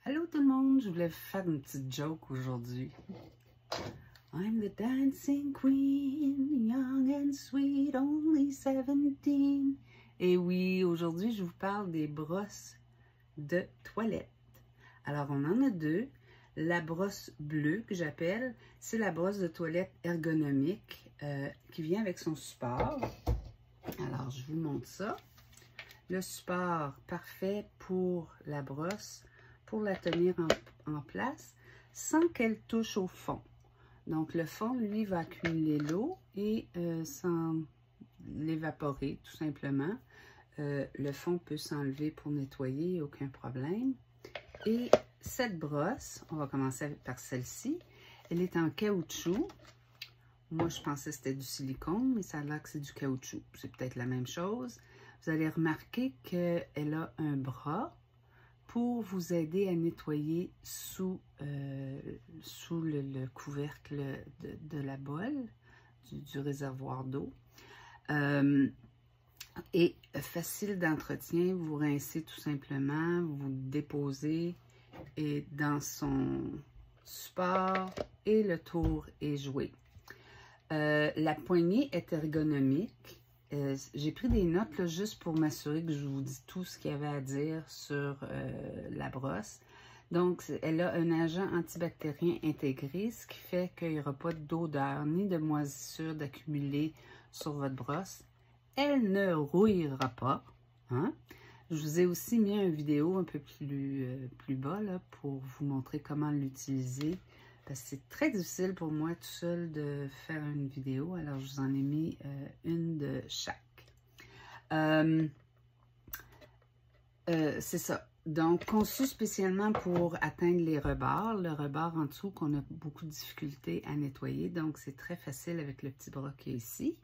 Allô tout le monde, je voulais faire une petite joke aujourd'hui. I'm the dancing queen, young and sweet, only 17. Et oui, aujourd'hui je vous parle des brosses de toilette. Alors on en a deux. La brosse bleue que j'appelle, c'est la brosse de toilette ergonomique qui vient avec son support. Alors je vous montre ça. Le support parfait pour la brosse, pour la tenir en place sans qu'elle touche au fond. Donc le fond, lui, va accumuler l'eau et sans l'évaporer tout simplement. Le fond peut s'enlever pour nettoyer, aucun problème. Et cette brosse, on va commencer par celle-ci, elle est en caoutchouc. Moi, je pensais que c'était du silicone, mais ça a l'air que c'est du caoutchouc. C'est peut-être la même chose. Vous allez remarquer qu'elle a un bras pour vous aider à nettoyer sous le couvercle de la bolle, du réservoir d'eau. Et facile d'entretien, vous rincez tout simplement, vous déposez et dans son support et le tour est joué. La poignée est ergonomique. J'ai pris des notes là, juste pour m'assurer que je vous dis tout ce qu'il y avait à dire sur la brosse. Donc, elle a un agent antibactérien intégré, ce qui fait qu'il n'y aura pas d'odeur ni de moisissure d'accumuler sur votre brosse. Elle ne rouillera pas. Hein? Je vous ai aussi mis une vidéo un peu plus bas là, pour vous montrer comment l'utiliser. Parce que c'est très difficile pour moi tout seul de faire une vidéo, alors je vous en ai mis une de chaque. C'est ça. Donc, conçu spécialement pour atteindre les rebords. Le rebord en dessous qu'on a beaucoup de difficultés à nettoyer. Donc, c'est très facile avec le petit bras qui est ici.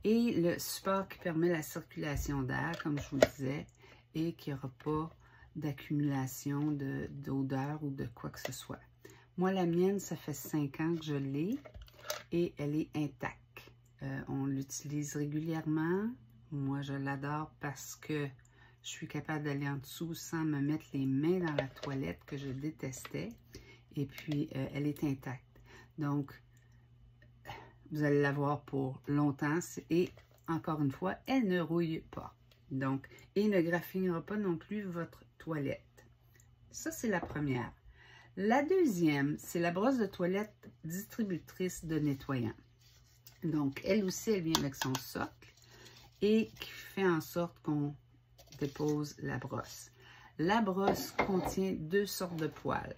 Et le support qui permet la circulation d'air, comme je vous le disais, et qu'il n'y aura pas d'accumulation d'odeur ou de quoi que ce soit. Moi, la mienne, ça fait 5 ans que je l'ai et elle est intacte. On l'utilise régulièrement. Moi, je l'adore parce que je suis capable d'aller en dessous sans me mettre les mains dans la toilette que je détestais. Et puis, elle est intacte. Donc, vous allez l'avoir pour longtemps. Et encore une fois, elle ne rouille pas. Donc, et ne graffinera pas non plus votre toilette. Ça, c'est la première. La deuxième, c'est la brosse de toilette distributrice de nettoyant. Donc, elle aussi, elle vient avec son socle et qui fait en sorte qu'on dépose la brosse. La brosse contient deux sortes de poils.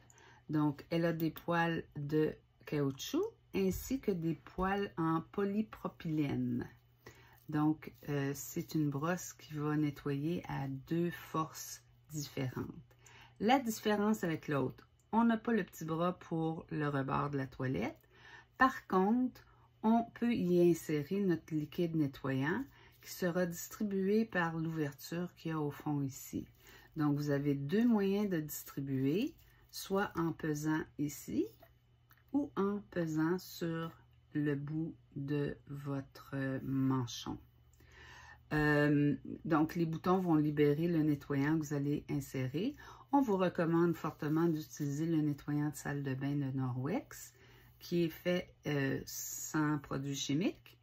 Donc, elle a des poils de caoutchouc ainsi que des poils en polypropylène. Donc, c'est une brosse qui va nettoyer à deux forces différentes. La différence avec l'autre, on n'a pas le petit bras pour le rebord de la toilette. Par contre, on peut y insérer notre liquide nettoyant qui sera distribué par l'ouverture qu'il y a au fond ici. Donc, vous avez deux moyens de distribuer, soit en pesant ici ou en pesant sur le bout de votre manchon. Donc, les boutons vont libérer le nettoyant que vous allez insérer. On vous recommande fortement d'utiliser le nettoyant de salle de bain de Norwex, qui est fait sans produits chimiques,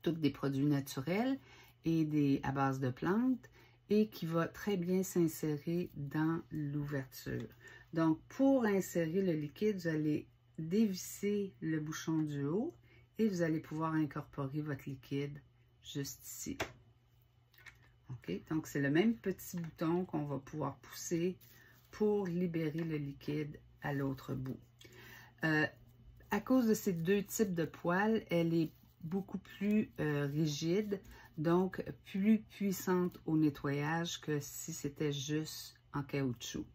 tous des produits naturels et à base de plantes, et qui va très bien s'insérer dans l'ouverture. Donc, pour insérer le liquide, vous allez dévisser le bouchon du haut et vous allez pouvoir incorporer votre liquide juste ici. OK? Donc, c'est le même petit bouton qu'on va pouvoir pousser pour libérer le liquide à l'autre bout. À cause de ces deux types de poils, elle est beaucoup plus rigide, donc plus puissante au nettoyage que si c'était juste en caoutchouc.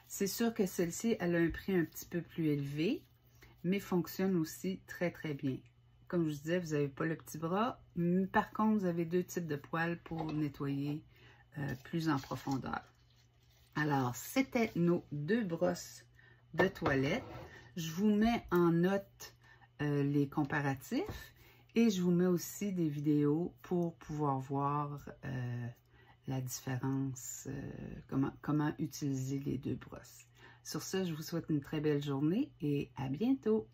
C'est sûr que celle-ci, elle a un prix un petit peu plus élevé, mais fonctionne aussi très, très bien. Comme je vous disais, vous n'avez pas le petit bras. Par contre, vous avez deux types de poils pour nettoyer plus en profondeur. Alors, c'était nos deux brosses de toilette. Je vous mets en note les comparatifs et je vous mets aussi des vidéos pour pouvoir voir la différence, comment utiliser les deux brosses. Sur ce, je vous souhaite une très belle journée et à bientôt!